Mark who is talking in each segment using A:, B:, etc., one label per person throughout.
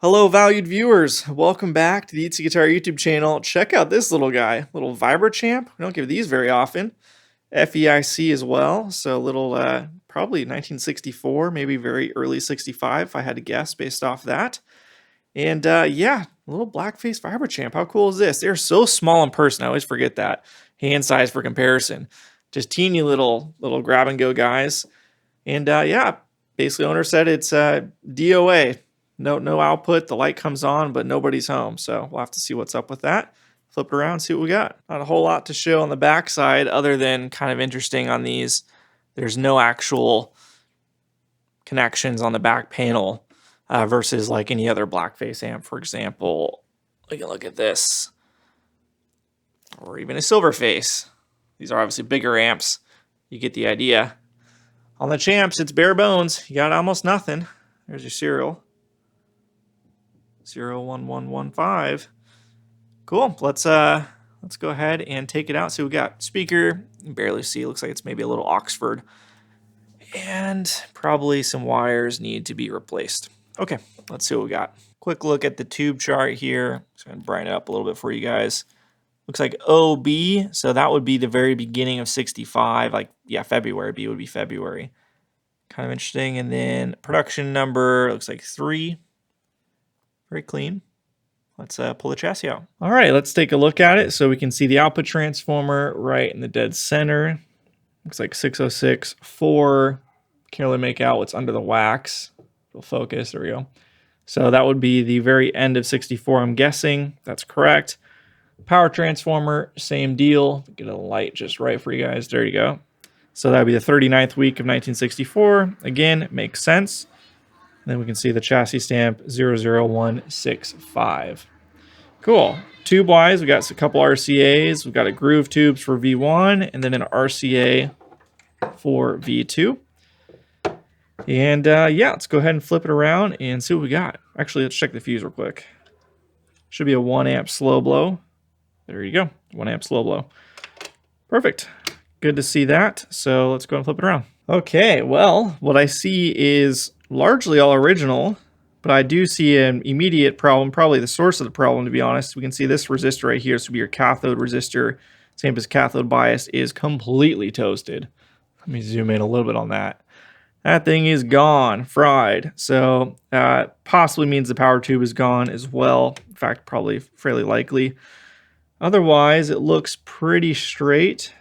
A: Hello, valued viewers. Welcome back to the Itsy Guitar YouTube channel. Check out this little guy, little Vibro Champ. We don't give these very often. FEIC as well, so a little, probably 1964, maybe very early 65, if I had to guess based off that. And yeah, a little blackface Vibro Champ. How cool is this? They're so small in person. I always forget that. Hand size for comparison. Just teeny little grab and go guys. And yeah, basically owner said it's DOA. No output. The light comes on, but nobody's home. So we'll have to see what's up with that. Flip it around, see what we got. Not a whole lot to show on the back side other than kind of interesting on these. There's no actual connections on the back panel versus like any other blackface amp, for example. We can look at this. Or even a Silverface. These are obviously bigger amps. You get the idea. On the Champs, it's bare bones. You got almost nothing. There's your serial. 01115. Cool. Let's go ahead and take it out. So we got speaker. You can barely see. It looks like it's maybe a little Oxford. And probably some wires need to be replaced. Okay, let's see what we got. Quick look at the tube chart here. Just gonna brighten it up a little bit for you guys. Looks like OB, so that would be the very beginning of 65. Like, yeah, February. B would be February. Kind of interesting. And then production number looks like 3. Very clean. Let's pull the chassis out. All right, let's take a look at it so we can see the output transformer right in the dead center. Looks like 606, 4. Can't really make out what's under the wax. It'll focus. There we go. So that would be the very end of 64, I'm guessing. That's correct. Power transformer, same deal. Get a light just right for you guys. There you go. So that would be the 39th week of 1964. Again, it makes sense. And then we can see the chassis stamp 00165. Cool. Tube-wise, we got a couple RCAs. We've got a groove tubes for V1 and then an RCA for V2. And yeah, let's go ahead and flip it around and see what we got. Actually, let's check the fuse real quick. Should be a 1 amp slow blow. There you go, 1 amp slow blow. Perfect. Good to see that. So let's go and flip it around. Okay, well, what I see is largely all original, but I do see an immediate problem, probably the source of the problem, to be honest. We can see this resistor right here. This would be your cathode resistor. Same as cathode bias is completely toasted. Let me zoom in a little bit on that. That thing is gone, fried. So possibly means the power tube is gone as well. In fact, probably fairly likely. Otherwise, it looks pretty straight.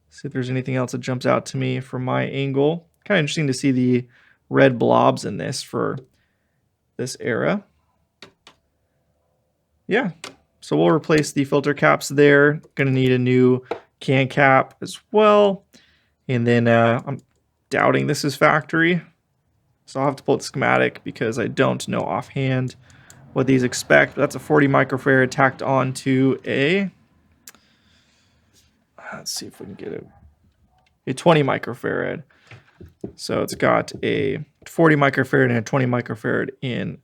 A: See if there's anything else that jumps out to me from my angle. Kind of interesting to see the red blobs in this for this era. Yeah, so we'll replace the filter caps there. Going to need a new can cap as well. And then I'm doubting this is factory. So I'll have to pull the schematic because I don't know offhand what these expect. That's a 40 microfarad tacked onto a, let's see if we can get a 20 microfarad. So it's got a 40 microfarad and a 20 microfarad in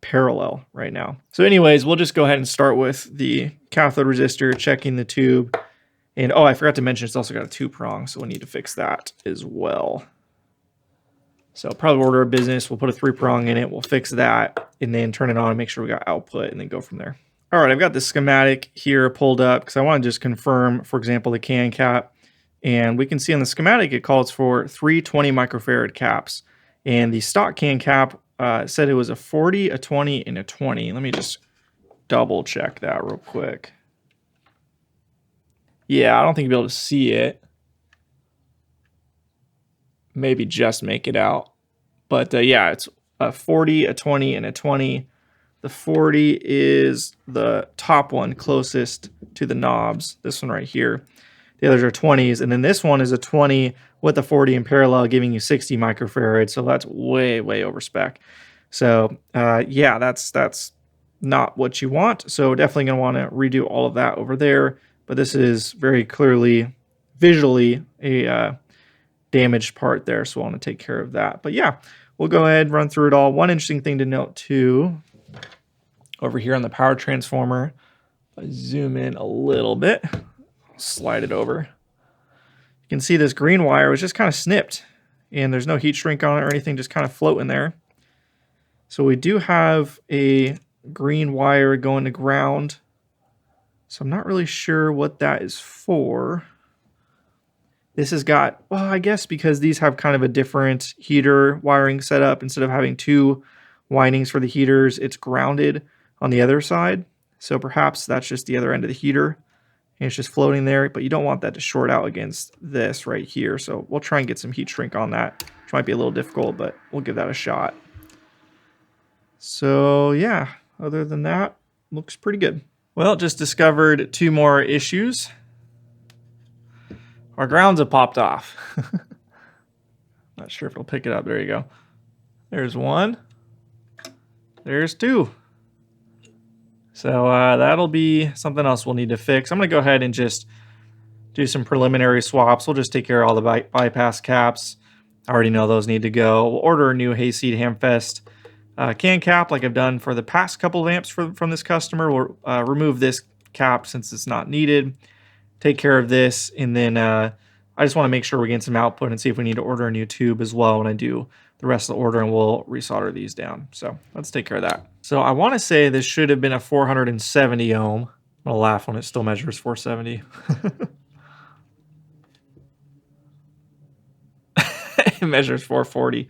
A: parallel right now. So anyways, we'll just go ahead and start with the cathode resistor, checking the tube. And oh, I forgot to mention it's also got a 2-prong, so we'll need to fix that as well. So probably order a business, we'll put a 3-prong in it, we'll fix that, and then turn it on and make sure we got output, and then go from there. All right, I've got the schematic here pulled up because I want to just confirm, for example, the can cap. And we can see on the schematic it calls for 3 20 microfarad caps. And the stock can cap said it was a 40, a 20, and a 20. Let me just double check that real quick. Yeah, I don't think you'll be able to see it. Maybe just make it out. But yeah, it's a 40, a 20, and a 20. The 40 is the top one closest to the knobs. This one right here. The others are 20s, and then this one is a 20 with a 40 in parallel, giving you 60 microfarad. So that's way over spec. So yeah, that's not what you want. So definitely gonna want to redo all of that over there. But this is very clearly, visually, a damaged part there. So I want to take care of that. But yeah, we'll go ahead and run through it all. One interesting thing to note too, over here on the power transformer, if I zoom in a little bit. Slide it over. You can see this green wire was just kind of snipped, and there's no heat shrink on it or anything, just kind of floating there. So we do have a green wire going to ground. So I'm not really sure what that is for. This has got, well, I guess because these have kind of a different heater wiring setup, instead of having two windings for the heaters, it's grounded on the other side. So perhaps that's just the other end of the heater, and it's just floating there, but you don't want that to short out against this right here. So we'll try and get some heat shrink on that, which might be a little difficult, but we'll give that a shot. So yeah, other than that, looks pretty good. Well, just discovered two more issues. Our grounds have popped off. Not sure if it'll pick it up. There you go. There's one. There's two. So that'll be something else we'll need to fix. I'm going to go ahead and just do some preliminary swaps. We'll just take care of all the bypass caps. I already know those need to go. We'll order a new Hayseed Hamfest can cap like I've done for the past couple of amps from this customer. We'll remove this cap since it's not needed. Take care of this, and then I just want to make sure we get some output and see if we need to order a new tube as well when I do the rest of the order, and we'll resolder these down. So let's take care of that. So I want to say this should have been a 470 ohm. I'm going to laugh when it still measures 470. It measures 440.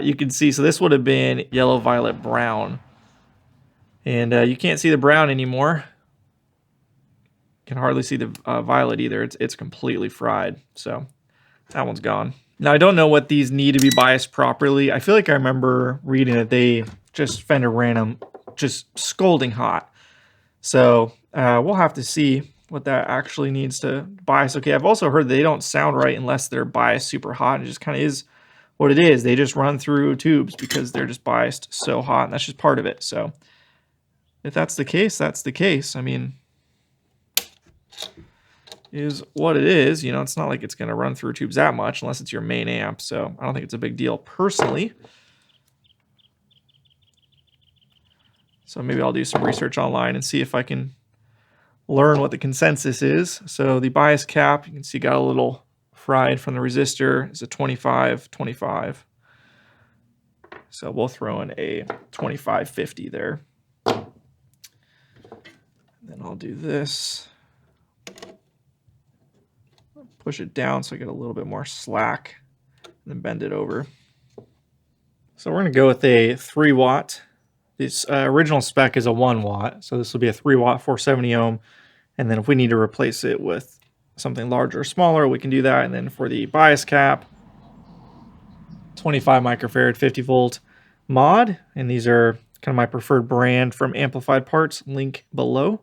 A: You can see, so this would have been yellow, violet, brown. And you can't see the brown anymore. Can hardly see the violet either. It's completely fried. So that one's gone. Now I don't know what these need to be biased properly. I feel like I remember reading that they just Fender ran them just scalding hot. So we'll have to see what that actually needs to bias. Okay, I've also heard they don't sound right unless they're biased super hot. It just kind of is what it is. They just run through tubes because they're just biased so hot, and that's just part of it. So if that's the case, that's the case. I mean, is what it is. You know, it's not like it's going to run through tubes that much unless it's your main amp. So I don't think it's a big deal personally. So maybe I'll do some research online and see if I can learn what the consensus is. So the bias cap, you can see got a little fried from the resistor. It's a 25-25. So we'll throw in a 25-50 there. And then I'll do this. Push it down so I get a little bit more slack, and then bend it over. So we're going to go with a 3 watt. This original spec is a 1 watt, so this will be a 3 watt 470 ohm. And then if we need to replace it with something larger or smaller, we can do that. And then for the bias cap, 25 microfarad 50 volt mod, and these are kind of my preferred brand from Amplified Parts. Link below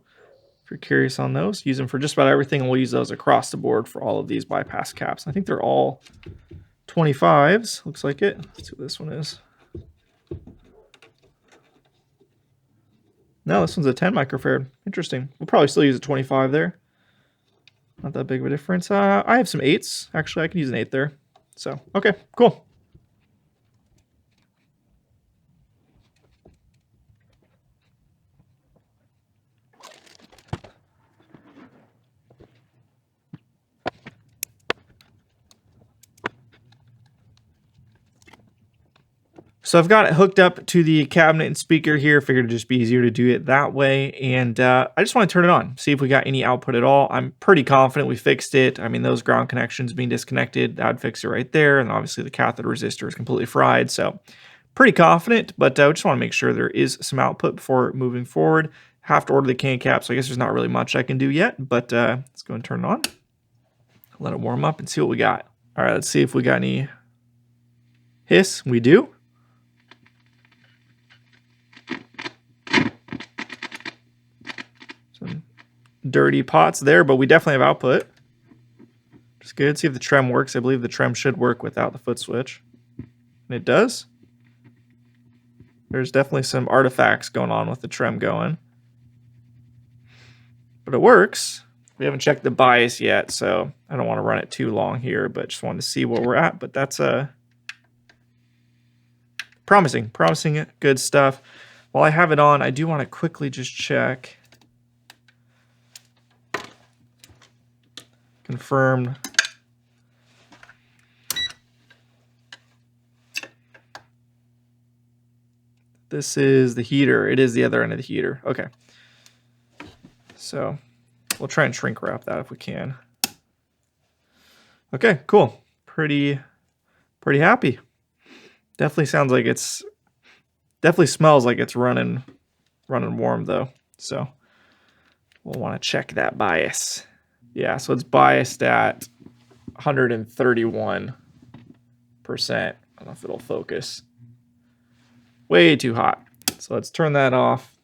A: if you're curious on those. Use them for just about everything, and we'll use those across the board for all of these bypass caps. I think they're all 25s, looks like it. Let's see what this one is. No, this one's a 10 microfarad. Interesting. We'll probably still use a 25 there. Not that big of a difference. I have some 8s. Actually, I can use an 8 there. So, okay, cool. So I've got it hooked up to the cabinet and speaker here. Figured it'd just be easier to do it that way. And I just want to turn it on, see if we got any output at all. I'm pretty confident we fixed it. I mean, those ground connections being disconnected, that'd fix it right there. And obviously the cathode resistor is completely fried. So pretty confident, but I just want to make sure there is some output before moving forward. Have to order the can cap, so I guess there's not really much I can do yet, but let's go and turn it on. Let it warm up and see what we got. All right, let's see if we got any hiss. We do. Dirty pots there, but we definitely have output. Just good. See if the trem works. I believe the trem should work without the foot switch. And it does. There's definitely some artifacts going on with the trem going. But it works. We haven't checked the bias yet, so I don't want to run it too long here, but just wanted to see where we're at. But that's promising. Promising good stuff. While I have it on, I do want to quickly just check. Confirmed. This is the heater. It is the other end of the heater. Okay. So we'll try and shrink wrap that if we can. Okay, cool. Pretty happy. Definitely sounds like definitely smells like it's running warm though. So we'll want to check that bias. Yeah, so it's biased at 131%. I don't know if it'll focus. Way too hot. So let's turn that off.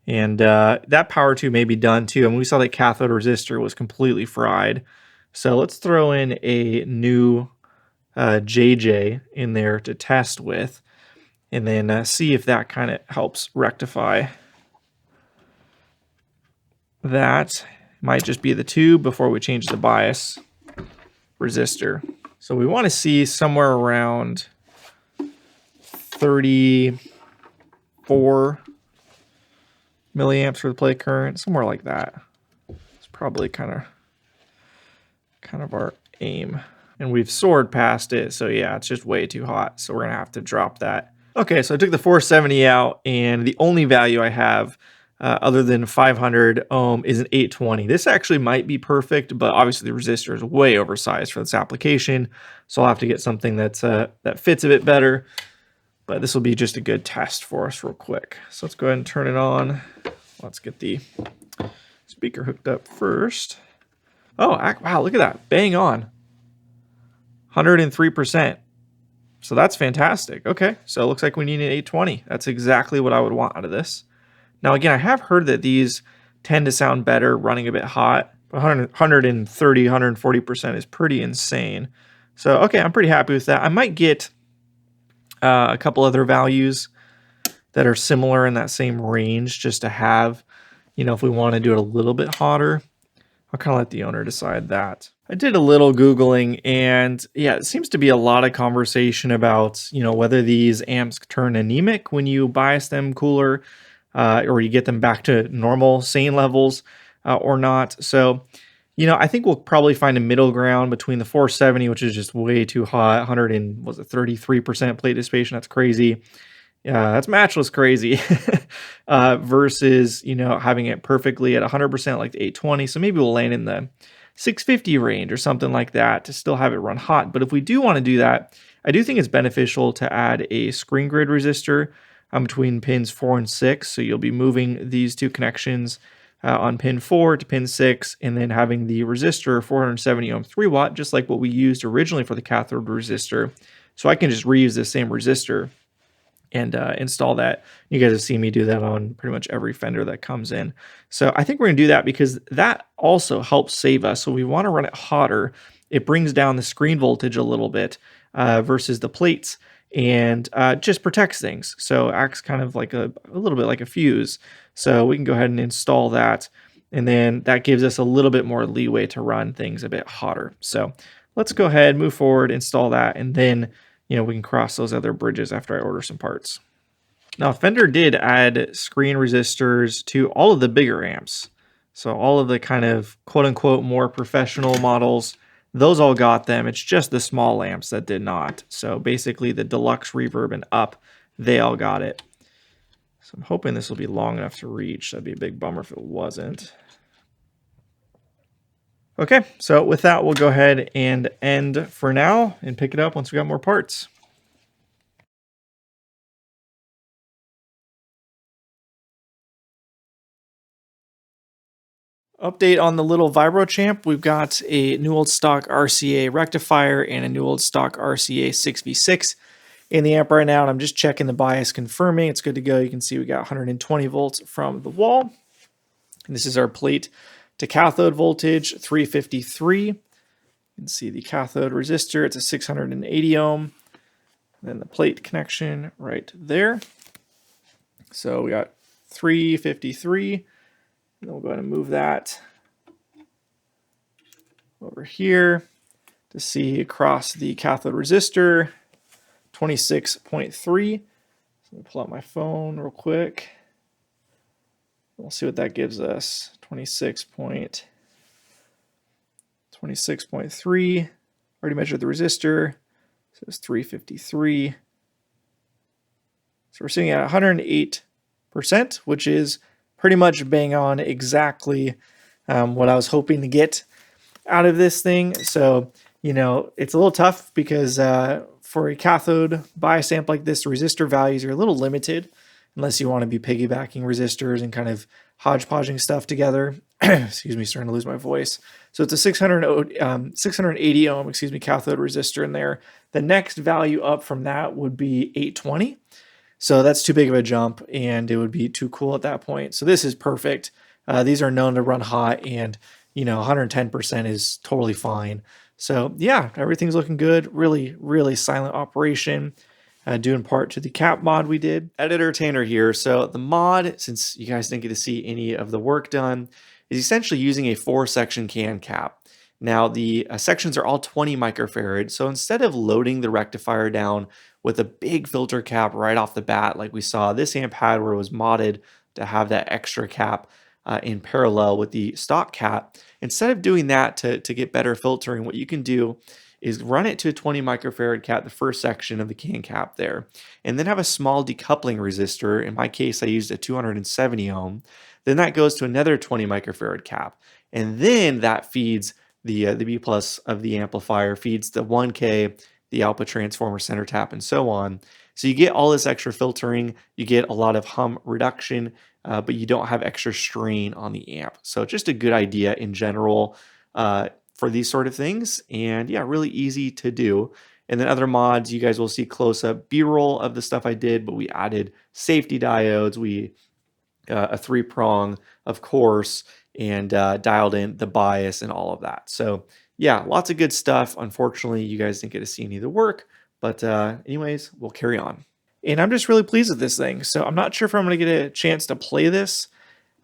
A: And that power tube may be done too. And we saw that cathode resistor was completely fried. So let's throw in a new JJ in there to test with, and then see if that kind of helps rectify that. Might just be the tube before we change the bias resistor. So we want to see somewhere around 34 milliamps for the plate current, somewhere like that. It's probably kind of our aim. And we've soared past it, so yeah, it's just way too hot. So we're gonna have to drop that. Okay, so I took the 470 out, and the only value I have other than 500 ohm is an 820. This actually might be perfect, but obviously the resistor is way oversized for this application, so I'll have to get something that's that fits a bit better. But this will be just a good test for us real quick. So let's go ahead and turn it on. Let's get the speaker hooked up first. Oh, wow, look at that. Bang on. 103%. So that's fantastic. Okay, so it looks like we need an 820. That's exactly what I would want out of this. Now, again, I have heard that these tend to sound better running a bit hot. 130, 140% is pretty insane. So, okay, I'm pretty happy with that. I might get a couple other values that are similar in that same range just to have, if we want to do it a little bit hotter. I'll kind of let the owner decide that. I did a little Googling, and yeah, it seems to be a lot of conversation about, whether these amps turn anemic when you bias them cooler, or you get them back to normal sane levels or not. So, I think we'll probably find a middle ground between the 470, which is just way too hot, 33% plate dissipation. That's crazy. Yeah, that's matchless crazy. Versus, having it perfectly at 100% like the 820. So maybe we'll land in the 650 range or something like that to still have it run hot. But if we do want to do that, I do think it's beneficial to add a screen grid resistor between pins 4 and 6. So you'll be moving these two connections on pin 4 to pin 6, and then having the resistor 470 ohm 3 watt, just like what we used originally for the cathode resistor. So I can just reuse the same resistor and install that. You guys have seen me do that on pretty much every Fender that comes in. So I think we're gonna do that because that also helps save us. So we wanna run it hotter. It brings down the screen voltage a little bit versus the plates, and just protects things. So acts kind of like a little bit like a fuse. So we can go ahead and install that, and then that gives us a little bit more leeway to run things a bit hotter. So let's go ahead, move forward, install that, and then we can cross those other bridges after I order some parts. Now, Fender did add screen resistors to all of the bigger amps. So all of the kind of quote-unquote more professional models, those all got them. It's just the small amps that did not. So basically the deluxe reverb and up, they all got it. So I'm hoping this will be long enough to reach. That'd be a big bummer if it wasn't. Okay, so with that, we'll go ahead and end for now and pick it up once we got more parts. Update on the little Vibro Champ. We've got a new old stock RCA rectifier and a new old stock RCA 6v6 in the amp right now. And I'm just checking the bias, confirming it's good to go. You can see we got 120 volts from the wall. And this is our plate to cathode voltage, 353. You can see the cathode resistor. It's a 680 ohm. And then the plate connection right there. So we got 353. And we'll go ahead and move that over here to see across the cathode resistor, 26.3. So let me pull out my phone real quick. We'll see what that gives us. 26.3. Already measured the resistor. So it's 353. So we're sitting at 108%, which is pretty much bang on exactly what I was hoping to get out of this thing. So, you know, it's a little tough because for a cathode bias amp like this, the resistor values are a little limited unless you want to be piggybacking resistors and kind of hodgepodging stuff together. Excuse me, starting to lose my voice. So it's a 680 ohm, cathode resistor in there. The next value up from that would be 820. So that's too big of a jump, and it would be too cool at that point. So this is perfect. These are known to run hot, and 110% is totally fine. So yeah, everything's looking good. Really, really silent operation. Due in part to the cap mod we did. Editor Tanner here. So the mod, since you guys didn't get to see any of the work done, is essentially using a 4-section can cap. Now the sections are all 20 microfarad. So instead of loading the rectifier down with a big filter cap right off the bat, like we saw this amp had where it was modded to have that extra cap in parallel with the stock cap, instead of doing that to get better filtering, what you can do is run it to a 20 microfarad cap, the first section of the can cap there, and then have a small decoupling resistor. In my case, I used a 270 ohm. Then that goes to another 20 microfarad cap, and then that feeds the B plus of the amplifier, feeds the 1K, the output transformer, center tap, and so on. So you get all this extra filtering, you get a lot of hum reduction, but you don't have extra strain on the amp. So just a good idea in general for these sort of things, and yeah, really easy to do. And then other mods, you guys will see close-up B-roll of the stuff I did, but we added safety diodes, a 3-prong, of course, and dialed in the bias and all of that. So yeah, lots of good stuff. Unfortunately, you guys didn't get to see any of the work, but anyways, we'll carry on. And I'm just really pleased with this thing. So I'm not sure if I'm going to get a chance to play this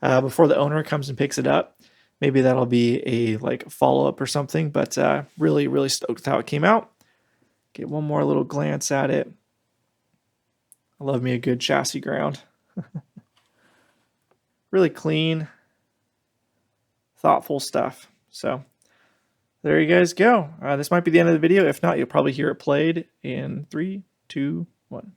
A: before the owner comes and picks it up. Maybe that'll be a follow-up or something, but really, really stoked with how it came out. Get one more little glance at it. I love me a good chassis ground. Really clean, thoughtful stuff. So there you guys go. This might be the end of the video. If not, you'll probably hear it played in 3, 2, 1.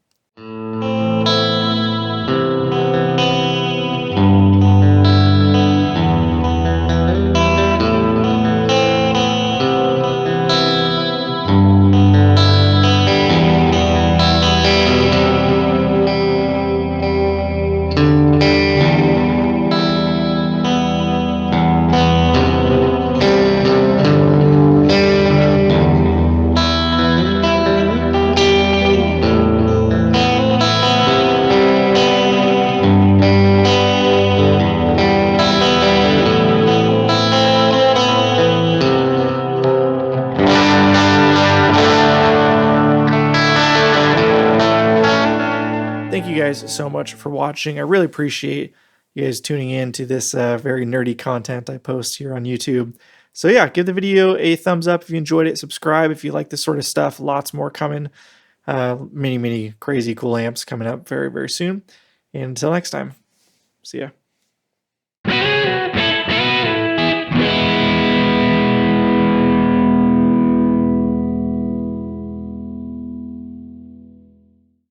A: Thank you guys so much for watching. I really appreciate you guys tuning in to this very nerdy content I post here on YouTube. So yeah, give the video a thumbs up if you enjoyed it. Subscribe if you like this sort of stuff. Lots more coming. Many crazy cool amps coming up very, very soon. And until next time, see ya.